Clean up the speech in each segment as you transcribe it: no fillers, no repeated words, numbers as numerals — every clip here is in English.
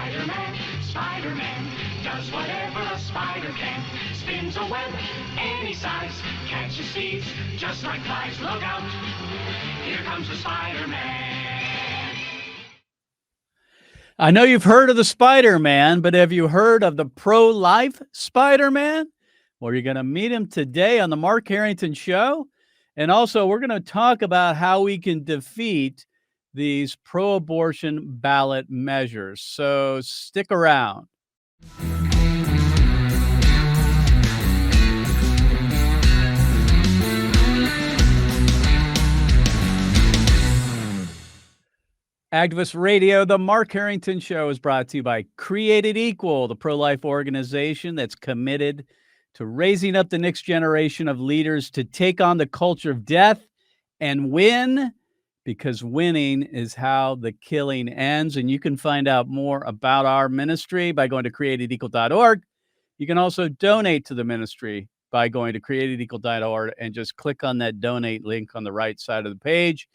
Spider-Man, Spider-Man does whatever a spider can. Spins a web any size, catches thieves just like flies. Look out, here comes the Spider-Man. I know you've heard of the Spider-Man, but have you heard of the Pro-Life Spiderman? Well, you're going to meet him today on the Mark Harrington Show. And also, we're going to talk about how we can defeat these pro-abortion ballot measures. So stick around. Activist Radio, the Mark Harrington Show is brought to you by Created Equal, the pro-life organization that's committed to raising up the next generation of leaders to take on the culture of death and win, because winning is how the killing ends. And you can find out more about our ministry by going to createdequal.org. You can also donate to the ministry by going to createdequal.org and just click on that donate link on the right side of the page.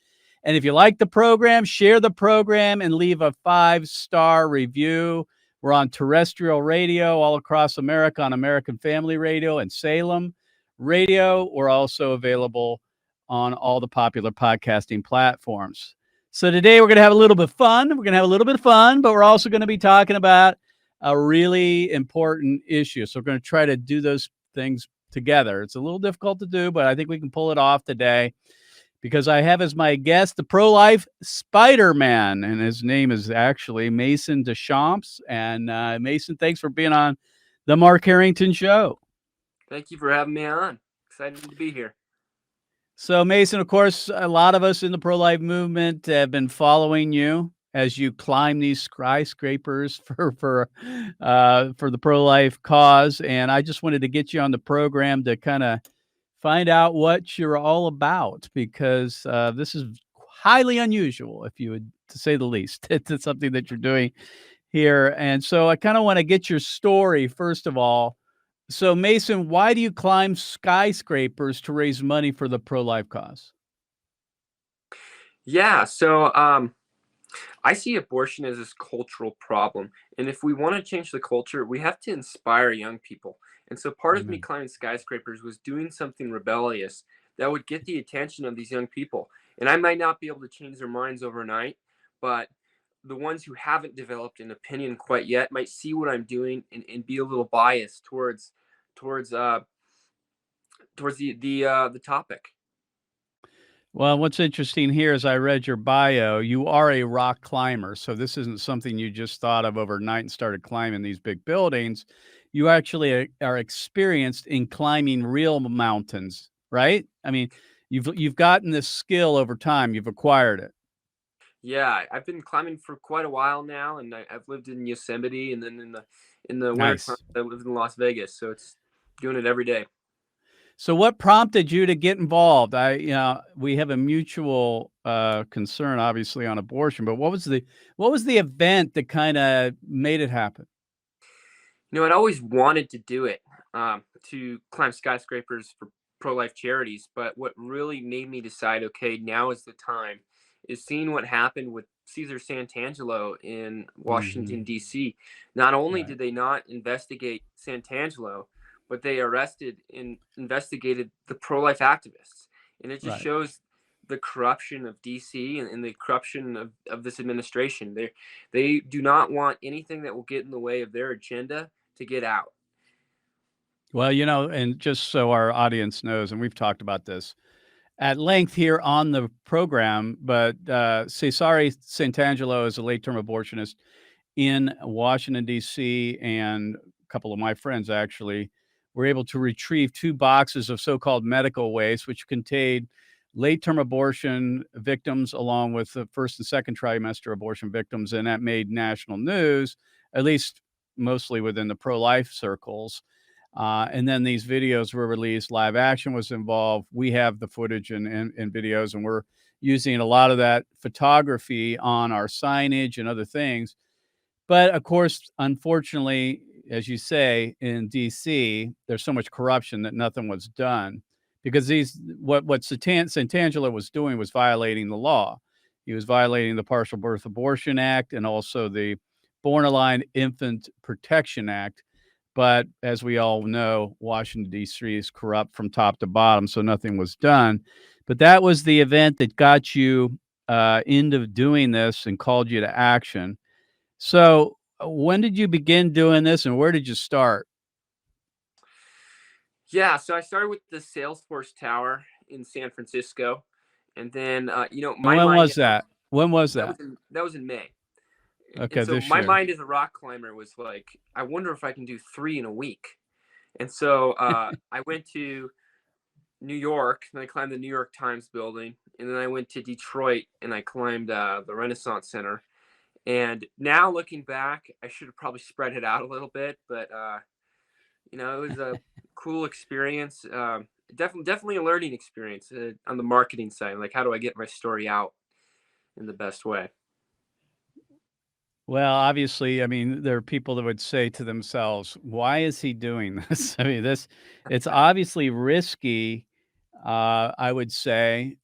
And if you like the program, share the program and leave a 5-star review. We're on terrestrial radio all across America on American Family Radio and Salem Radio. We're also available on all the popular podcasting platforms. So today we're going to have a little bit of fun. But we're also going to be talking about a really important issue. So we're going to try to do those things together. It's a little difficult to do, but I think we can pull it off today, because I have as my guest the Pro-Life Spiderman, and his name is actually Maison Des Champs. And Mason, thanks for being on the Mark Harrington Show. Thank you for having me on. Excited to be here. So, Mason, of course, a lot of us in the pro-life movement have been following you as you climb these skyscrapers for the pro-life cause. And I just wanted to get you on the program to kind of find out what you're all about, because this is highly unusual, if you would, to say the least. It's something that you're doing here. And so I kind of want to get your story, first of all. So, Mason, why do you climb skyscrapers to raise money for the pro-life cause? Yeah, so I see abortion as this cultural problem. And if we want to change the culture, we have to inspire young people. And so part of me climbing skyscrapers was doing something rebellious that would get the attention of these young people. And I might not be able to change their minds overnight, but the ones who haven't developed an opinion quite yet might see what I'm doing and be a little biased towards the topic. Well, what's interesting here is I read your bio. You are a rock climber. So this isn't something you just thought of overnight and started climbing these big buildings. You actually are experienced in climbing real mountains, right? I mean, you've gotten this skill over time. You've acquired it. Yeah, I've been climbing for quite a while now, and I've lived in Yosemite, and then in the Nice. winter time, I lived in Las Vegas. So it's doing it every day. So what prompted you to get involved? We have a mutual concern, obviously, on abortion, but what was the event that kind of made it happen? I'd always wanted to do it, to climb skyscrapers for pro-life charities. But what really made me decide, okay, now is the time, is seeing what happened with Cesare Santangelo in Washington, D.C. Not only did they not investigate Santangelo, but they arrested and investigated the pro-life activists. And it just shows the corruption of DC and the corruption of this administration. They do not want anything that will get in the way of their agenda to get out. Well, and just so our audience knows, and we've talked about this at length here on the program, but Cesare Santangelo is a late-term abortionist in Washington, D.C., and a couple of my friends actually were able to retrieve 2 boxes of so-called medical waste, which contained late-term abortion victims along with the first and second trimester abortion victims, and that made national news, at least mostly within the pro-life circles. And then these videos were released. Live action was involved. We have the footage and videos, and we're using a lot of that photography on our signage and other things. But of course, unfortunately, as you say, in DC, there's so much corruption that nothing was done, because what Santangelo was doing was violating the law. He was violating the Partial Birth Abortion Act and also the Borderline Infant Protection Act. But as we all know, Washington, D.C. is corrupt from top to bottom, so nothing was done. But that was the event that got you into doing this and called you to action. So when did you begin doing this, and where did you start? Yeah, so I started with the Salesforce Tower in San Francisco, and then And my when mind was that? When was that that? was in May. Okay, And so this my year. mind as a rock climber was like, I wonder if I can do 3 in a week. And so I went to New York, and I climbed the New York Times building, and then I went to Detroit and I climbed the Renaissance Center. And now looking back, I should have probably spread it out a little bit, but it was a cool experience. Definitely a learning experience on the marketing side. Like, how do I get my story out in the best way? Well, obviously, I mean, there are people that would say to themselves, "Why is he doing this?" I mean, it's obviously risky. I would say,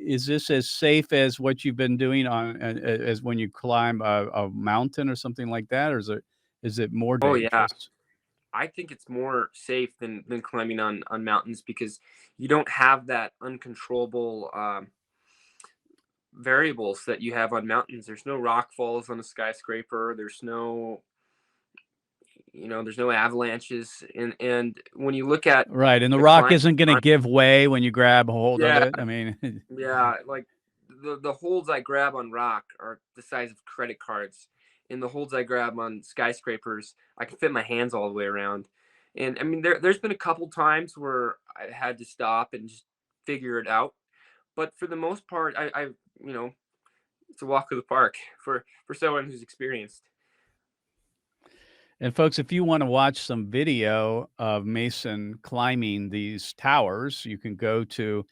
is this as safe as what you've been doing on as when you climb a mountain or something like that, or is it more Oh yeah, dangerous? I think it's more safe than climbing on mountains because you don't have that uncontrollable variables that you have on mountains. There's no rock falls on a skyscraper. There's no avalanches. And when you look at Right, and the the rock climb, isn't going to give way when you grab a hold of yeah, it. I mean, yeah, like the holds I grab on rock are the size of credit cards, and the holds I grab on skyscrapers, I can fit my hands all the way around. And I mean, there's been a couple times where I had to stop and just figure it out, but for the most part, you know, it's a walk of the park for someone who's experienced. and folks, if you want to watch some video of Mason climbing these towers, you can go to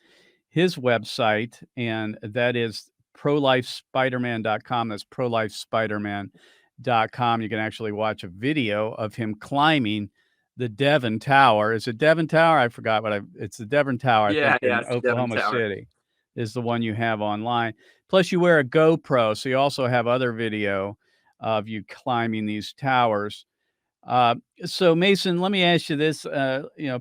his website, and that is ProLifeSpiderman.com. That's ProLifeSpiderman.com. You can actually watch a video of him climbing the Devon Tower. Is it Devon Tower? I forgot it's the Devon Tower, I Yeah, think, yeah, in it's the Devon Oklahoma Tower. City is the one you have online. Plus, you wear a GoPro, so you also have other video of you climbing these towers. Uh, so Mason, let me ask you this.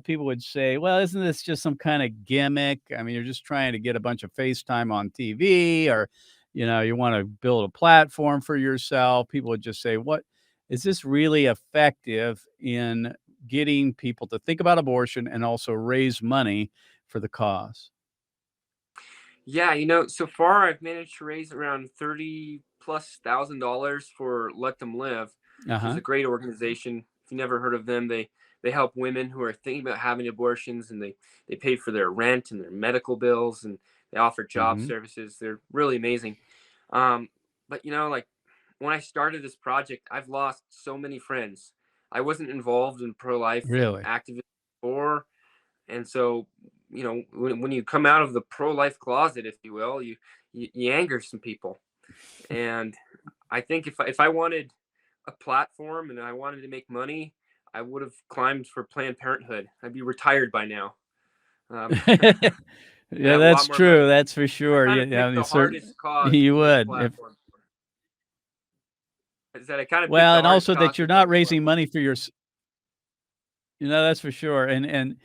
People would say, well, isn't this just some kind of gimmick? I mean, you're just trying to get a bunch of FaceTime on TV, or, you want to build a platform for yourself. People would just say, what is this really effective in getting people to think about abortion and also raise money for the cause? Yeah, so far I've managed to raise around 30 plus $1,000 for Let Them Live, which is Uh-huh. a great organization. If you never heard of them, they help women who are thinking about having abortions, and they pay for their rent and their medical bills, and they offer job Hmm. services. They're really amazing. Um, but like when I started this project, I've lost so many friends. I wasn't involved in pro-life Really? activism before, and so, when you come out of the pro-life closet, if you will, you anger some people. And I think if I wanted a platform and I wanted to make money, I would have climbed for Planned Parenthood. I'd be retired by now. And Yeah, have a lot that's more money. true. That's for I sure. kind Yeah, of yeah, picked you the hardest cause you to make a would if platform for. Is that I kind of picked well, the and hardest also cause that to you're build not a raising platform. money for that's for sure. And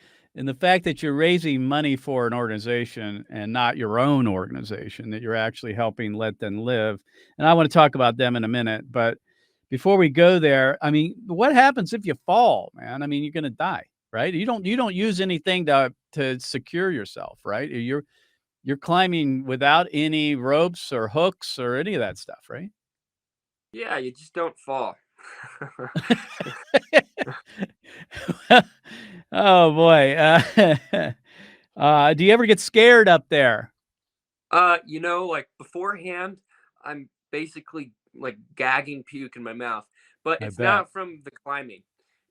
the fact that you're raising money for an organization and not your own organization, that you're actually helping Let Them Live. And I want to talk about them in a minute, but before we go there, I mean, what happens if you fall, man? I mean, you're going to die, right? You don't use anything to secure yourself, right? You're climbing without any ropes or hooks or any of that stuff, right? Yeah, you just don't fall. Oh boy. Do you ever get scared up there? Like beforehand, I'm basically like gagging puke in my mouth, but I it's bet. not from the climbing.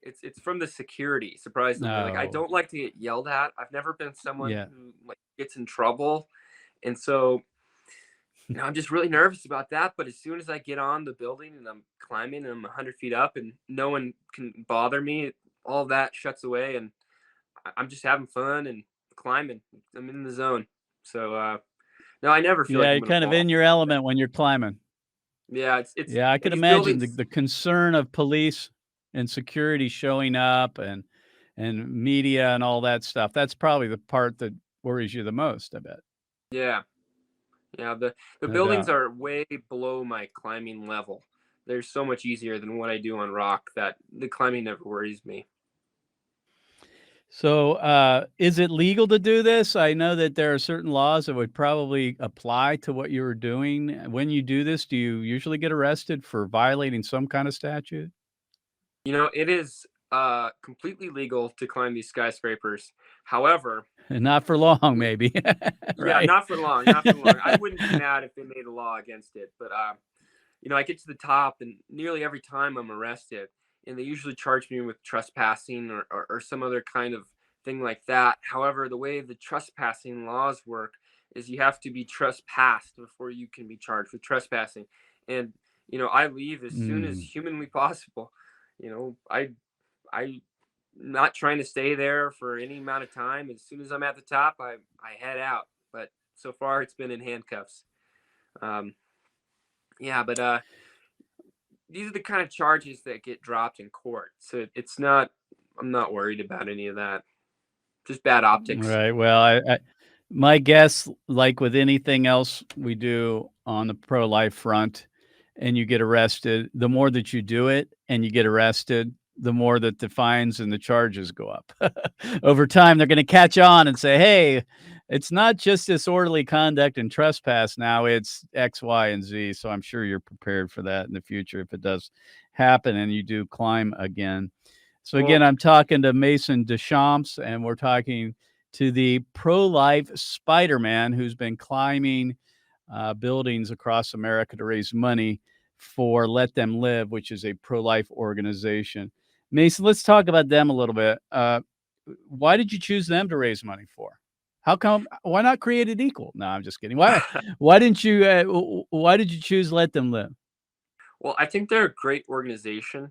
It's from the security, surprisingly. Like I No. don't like to get yelled at. I've never been someone Yeah. who like gets in trouble. And so, I'm just really nervous about that. But as soon as I get on the building and I'm climbing and I'm 100 feet up and no one can bother me, all that shuts away and I'm just having fun and climbing. I'm in the zone. So, no, I never feel like Yeah, I'm you're gonna kind of fall. in your element when you're climbing. Yeah, it's Yeah, I and could these imagine buildings. the concern of police and security showing up and media and all that stuff. That's probably the part that worries you the most, I bet. Yeah, yeah. The No buildings doubt. are way below my climbing level. They're so much easier than what I do on rock that the climbing never worries me. So, is it legal to do this? I know that there are certain laws that would probably apply to what you were doing. When you do this, do you usually get arrested for violating some kind of statute? You know, it is completely legal to climb these skyscrapers. However, Not for long, maybe. yeah, Right? not for long, not for long. I wouldn't be mad if they made a law against it, but you know, I get to the top, and nearly every time I'm arrested, and they usually charge me with trespassing or some other kind of thing like that. However, the way the trespassing laws work is you have to be trespassed before you can be charged with trespassing. And you know, I leave as soon as Mm. humanly possible. You know, I not trying to stay there for any amount of time. As soon as I'm at the top, I head out. But so far, it's been in handcuffs. Um, yeah, but these are the kind of charges that get dropped in court. So it's not. I'm not worried about any of that. Just bad optics. Right. Well, my guess, like with anything else we do on the pro-life front, and you get arrested, the more that you do it and you get arrested, the more that the fines and the charges go up. Over time, they're going to catch on and say, "Hey, it's not just disorderly conduct and trespass now; it's X, Y, and Z." So I'm sure you're prepared for that in the future if it does happen and you do climb again. So again, Well, I'm talking to Maison Des Champs, and we're talking to the pro-life Spiderman who's been climbing buildings across America to raise money for Let Them Live, which is a pro-life organization. Mason, let's talk about them a little bit. Why did you choose them to raise money for? How come? Why not create it equal? No, I'm just kidding. Why didn't you? Why did you choose Let Them Live? well, I think they're a great organization.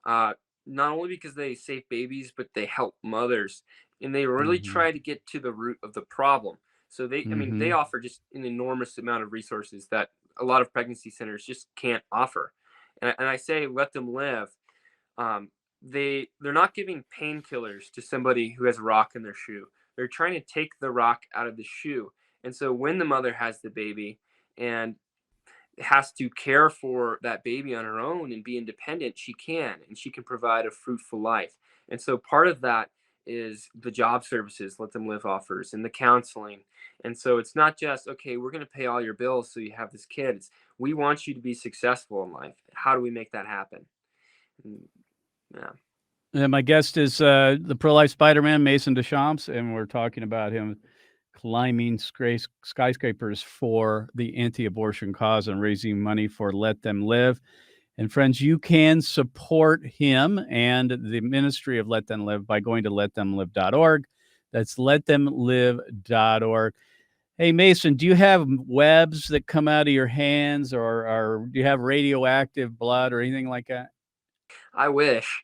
Uh, Not only because they save babies, but they help mothers, and they really Hmm. try to get to the root of the problem. So I mean, they Hmm. offer just an enormous amount of resources that a lot of pregnancy centers just can't offer. And I say let them live. Um, they're not giving painkillers to somebody who has a rock in their shoe. They're trying to take the rock out of the shoe. And so when the mother has the baby and has to care for that baby on her own and be independent, she can, and she can provide a fruitful life. And so part of that is the job services Let Them Live offers and the counseling. And so it's not just, okay, we're going to pay all your bills so you have this kid. It's, we want you to be successful in life. How do we make that happen? And, yeah. And my guest is the pro-life Spider-Man, Maison Des Champs, and we're talking about him climbing skyscrapers for the anti-abortion cause and raising money for Let Them Live. And friends, you can support him and the ministry of Let Them Live by going to letthemlive.org. That's letthemlive.org. Hey, Mason, do you have webs that come out of your hands or do you have radioactive blood or anything like that? I wish.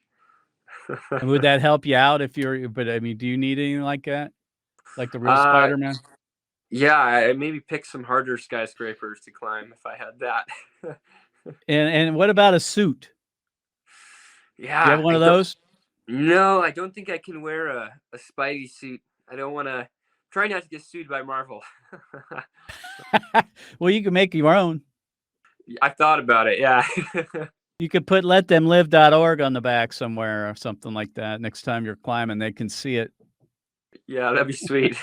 And would that help you out if you're, but I mean, do you need anything like that? Like the real uh, Spider-Man? yeah, I maybe pick some harder skyscrapers to climb if I had that. And what about a suit? Do you have Yeah, one I of don't. those? No, I don't think I can wear a Spidey suit. I don't want to. Try not to get sued by Marvel. Well, you can make your own. I thought about it. Yeah. You could put letthemlive.org on the back somewhere or something like that. Next time you're climbing, they can see it. Yeah, that'd be sweet.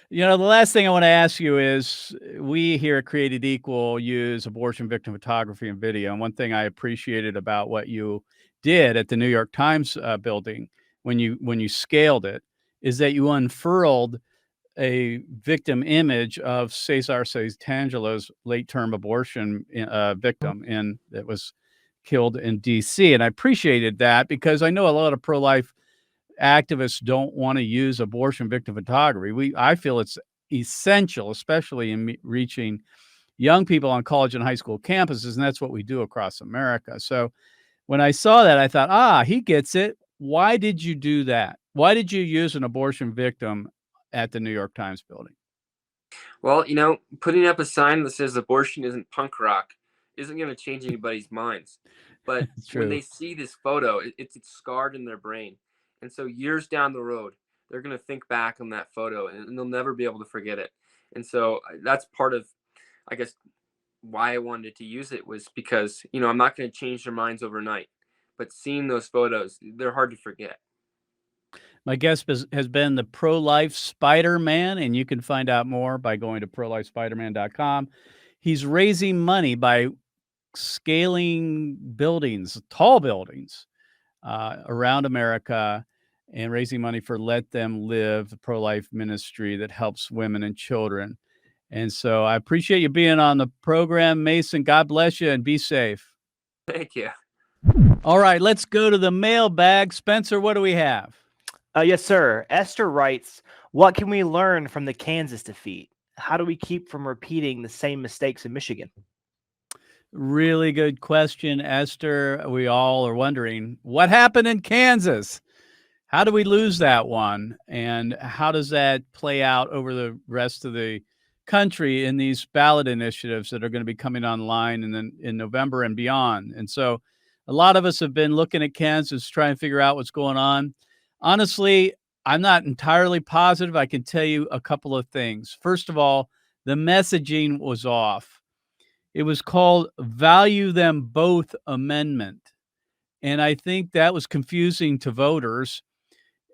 You know, the last thing I want to ask you is we here at Created Equal use abortion victim photography and video. And one thing I appreciated about what you did at the New York Times building when you scaled it is that you unfurled a victim image of Cesare Santangelo's late-term abortion victim that was killed in DC. And I appreciated that because I know a lot of pro-life activists don't want to use abortion victim photography. I feel it's essential, especially in reaching young people on college and high school campuses, and that's what we do across America. So when I saw that, I thought, he gets it. Why did you do that? Why did you use an abortion victim at the New York Times building? Well, you know, putting up a sign that says abortion isn't punk rock isn't going to change anybody's minds. But It's when true. they see this photo, it's scarred in their brain. And so years down the road, they're going to think back on that photo and they'll never be able to forget it. And so that's part of, I guess, why I wanted to use it, was because, I'm not going to change their minds overnight, but seeing those photos, they're hard to forget. My guest has been the Pro-Life Spiderman, and you can find out more by going to ProLifeSpiderman.com. He's raising money by scaling buildings, tall buildings, around America, and raising money for Let Them Live, the pro-life ministry that helps women and children. And so I appreciate you being on the program, Mason. God bless you and be safe. Thank you. All right, let's go to the mailbag. Spencer, what do we have? Yes, sir. Esther writes, what can we learn from the Kansas defeat? How do we keep from repeating the same mistakes in Michigan? Really good question, Esther. We all are wondering what happened in Kansas. How do we lose that one? And how does that play out over the rest of the country in these ballot initiatives that are going to be coming online in November and beyond? And so a lot of us have been looking at Kansas, trying to figure out what's going on. Honestly, I'm not entirely positive. I can tell you a couple of things. First of all, the messaging was off. It was called Value Them Both Amendment. And I think that was confusing to voters.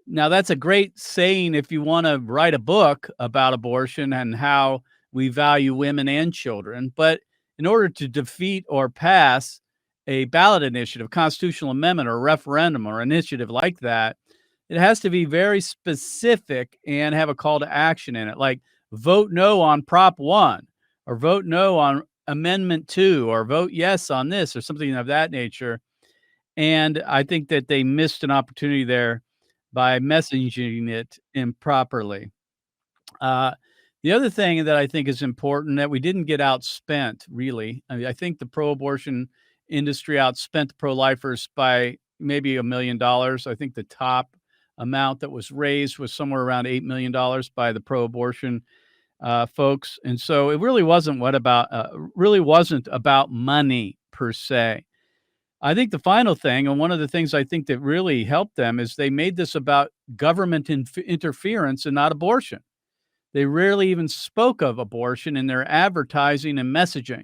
Now, that's a great saying if you want to write a book about abortion and how we value women and children. But in order to defeat or pass a ballot initiative, constitutional amendment, or a referendum or initiative like that, it has to be very specific and have a call to action in it, like vote no on Prop 1 or vote no on Amendment 2 or vote yes on this or something of that nature. And I think that they missed an opportunity there by messaging it improperly. The other thing that I think is important that we didn't get outspent, really. I mean, I think the pro-abortion industry outspent the pro-lifers by maybe $1 million. I think the top amount that was raised was somewhere around $8 million by the pro-abortion folks. And so it really wasn't about money per se. I think the final thing, and one of the things I think that really helped them, is they made this about government interference and not abortion. They rarely even spoke of abortion in their advertising and messaging.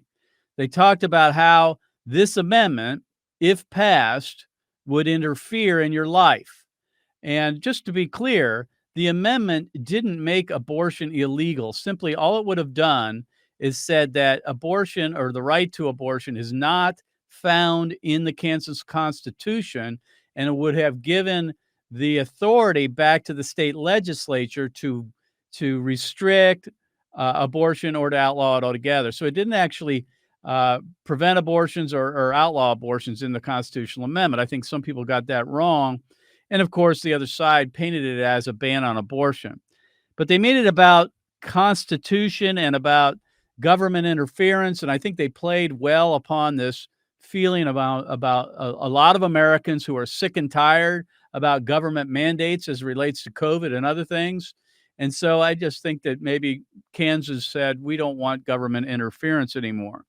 They talked about how this amendment, if passed, would interfere in your life. And just to be clear, the amendment didn't make abortion illegal. Simply, all it would have done is said that abortion, or the right to abortion, is not found in the Kansas Constitution, and it would have given the authority back to the state legislature to restrict abortion or to outlaw it altogether. So it didn't actually prevent abortions or outlaw abortions in the constitutional amendment. I think some people got that wrong. And of course, the other side painted it as a ban on abortion. But they made it about Constitution and about government interference. And I think they played well upon this feeling about a lot of Americans who are sick and tired about government mandates as it relates to COVID and other things. And so I just think that maybe Kansas said, we don't want government interference anymore.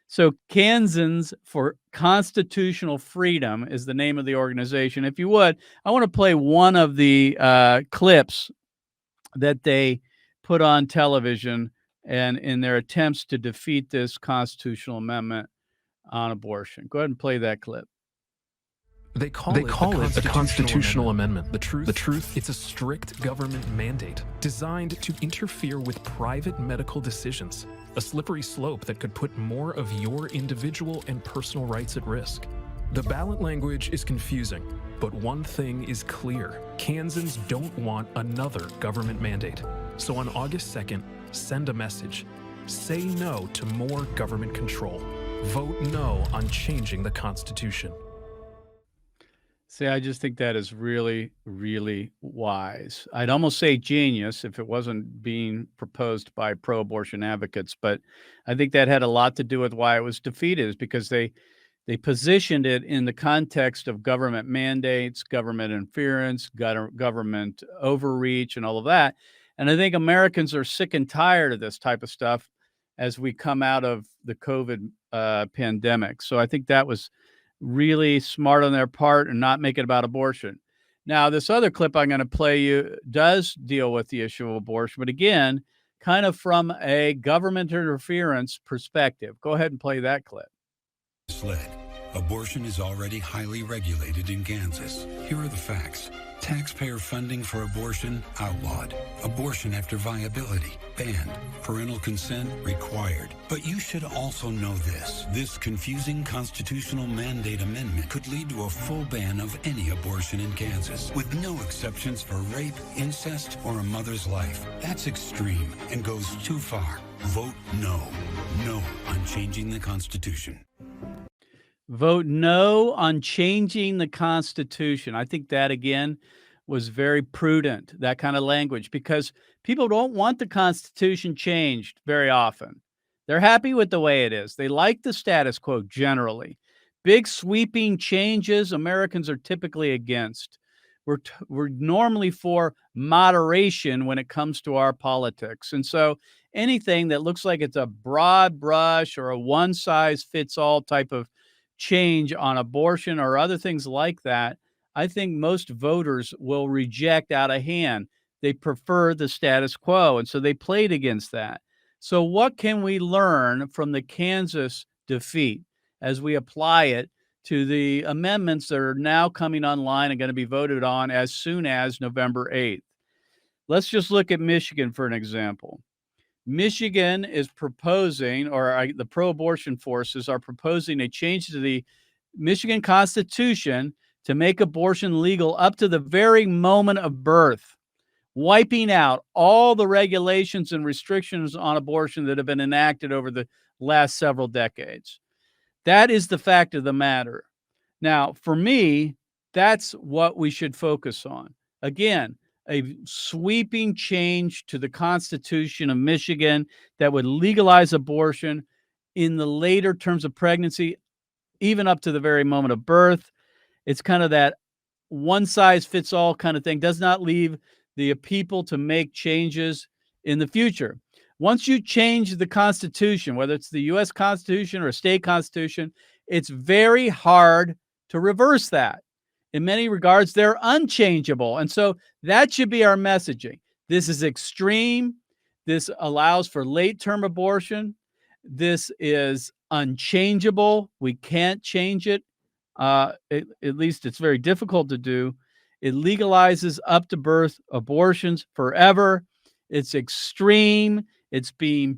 So Kansans for Constitutional Freedom is the name of the organization. If you would, I want to play one of the clips that they put on television and in their attempts to defeat this constitutional amendment on abortion. Go ahead and play that clip. They call it the Constitutional Amendment. The truth, it's a strict government mandate designed to interfere with private medical decisions, a slippery slope that could put more of your individual and personal rights at risk. The ballot language is confusing, but one thing is clear. Kansans don't want another government mandate. So on August 2nd, send a message. Say no to more government control. Vote no on changing the Constitution. See, I just think that is really, really wise. I'd almost say genius if it wasn't being proposed by pro-abortion advocates, but I think that had a lot to do with why it was defeated, is because they positioned it in the context of government mandates, government interference, government overreach, and all of that. And I think Americans are sick and tired of this type of stuff. as we come out of the COVID pandemic. So I think that was really smart on their part and not make it about abortion. Now, this other clip I'm going to play you does deal with the issue of abortion, but again, kind of from a government interference perspective. Go ahead and play that clip. Abortion is already highly regulated in Kansas. Here are the facts. Taxpayer funding for abortion outlawed. Abortion after viability banned. Parental consent required. But you should also know this. This confusing constitutional mandate amendment could lead to a full ban of any abortion in Kansas, with no exceptions for rape, incest, or a mother's life. That's extreme and goes too far. Vote no. No on changing the Constitution. Vote no on changing the Constitution. I think that, again, was very prudent, that kind of language, because people don't want the Constitution changed very often. They're happy with the way it is. They like the status quo generally. Big sweeping changes, Americans are typically against. We're normally for moderation when it comes to our politics. And so anything that looks like it's a broad brush or a one-size-fits-all type of change on abortion or other things like that, I think most voters will reject out of hand. They prefer the status quo, and so they played against that. So what can we learn from the Kansas defeat as we apply it to the amendments that are now coming online and going to be voted on as soon as November 8th? Let's just look at Michigan for an example. Michigan is proposing, or the pro-abortion forces are proposing a change to the Michigan Constitution to make abortion legal up to the very moment of birth, wiping out all the regulations and restrictions on abortion that have been enacted over the last several decades. That is the fact of the matter. Now, for me, that's what we should focus on. Again, a sweeping change to the Constitution of Michigan that would legalize abortion in the later terms of pregnancy, even up to the very moment of birth. It's kind of that one-size-fits-all kind of thing, does not leave the people to make changes in the future. Once you change the Constitution, whether it's the U.S. Constitution or a state constitution, it's very hard to reverse that. In many regards, they're unchangeable. And so that should be our messaging. This is extreme. This allows for late-term abortion. This is unchangeable. We can't change it. At least it's very difficult to do. It legalizes up to birth abortions forever. It's extreme. It's being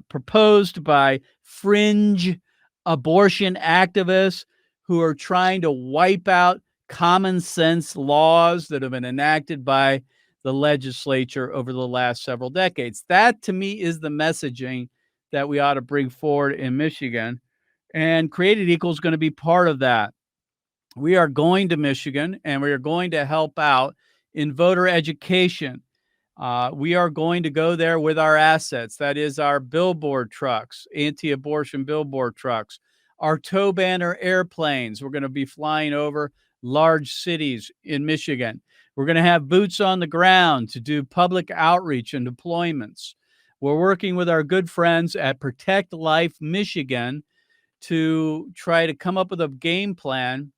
proposed by fringe abortion activists who are trying to wipe out common sense laws that have been enacted by the legislature over the last several decades. That, to me, is the messaging that we ought to bring forward in Michigan. And Created Equal is going to be part of that. We are going to Michigan, and we are going to help out in voter education. We are going to go there with our assets. That is our billboard trucks, anti-abortion billboard trucks, our tow banner airplanes. We're going to be flying over large cities in Michigan. We're going to have boots on the ground to do public outreach and deployments. We're working with our good friends at Protect Life Michigan to try to come up with a game plan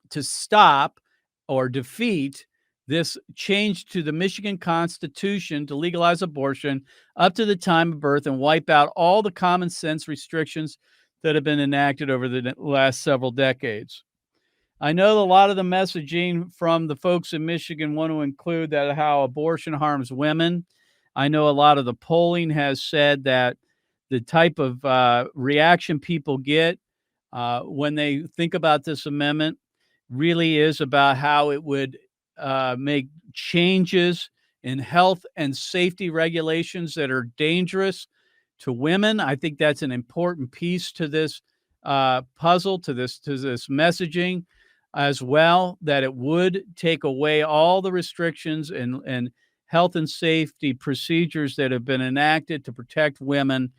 to stop or defeat this change to the Michigan Constitution to legalize abortion up to the time of birth and wipe out all the common sense restrictions that have been enacted over the last several decades. I know a lot of the messaging from the folks in Michigan want to include that how abortion harms women. I know a lot of the polling has said that the type of reaction people get when they think about this amendment really is about how it would make changes in health and safety regulations that are dangerous to women. I think that's an important piece to this puzzle, to this messaging as well, that it would take away all the restrictions and health and safety procedures that have been enacted to protect women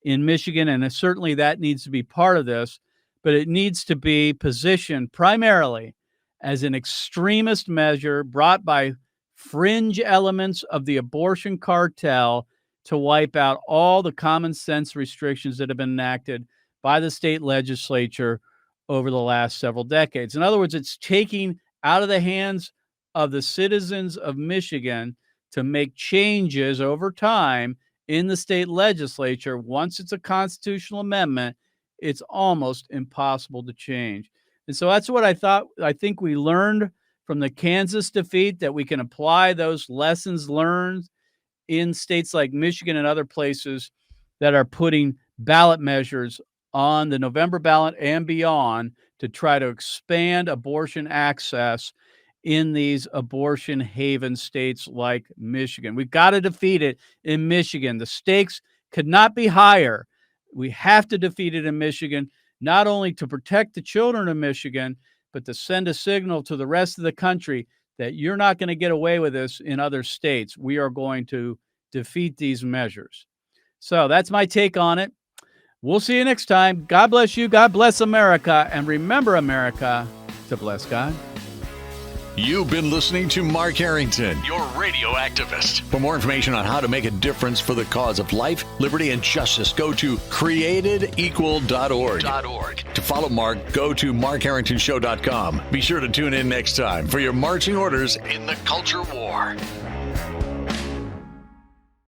in Michigan. And certainly that needs to be part of this, but it needs to be positioned primarily as an extremist measure brought by fringe elements of the abortion cartel to wipe out all the common sense restrictions that have been enacted by the state legislature over the last several decades. In other words, it's taking out of the hands of the citizens of Michigan to make changes over time in the state legislature. Once it's a constitutional amendment, it's almost impossible to change. And so that's what I think we learned from the Kansas defeat, that we can apply those lessons learned in states like Michigan and other places that are putting ballot measures on the November ballot and beyond to try to expand abortion access in these abortion haven states like Michigan. We've got to defeat it in Michigan. The stakes could not be higher. We have to defeat it in Michigan, not only to protect the children of Michigan, but to send a signal to the rest of the country that you're not going to get away with this in other states. We are going to defeat these measures. So that's my take on it. We'll see you next time. God bless you. God bless America. And remember, America, to bless God. You've been listening to Mark Harrington, your radio activist. For more information on how to make a difference for the cause of life, liberty, and justice, go to createdequal.org. To follow Mark, go to markharringtonshow.com. Be sure to tune in next time for your marching orders in the culture war.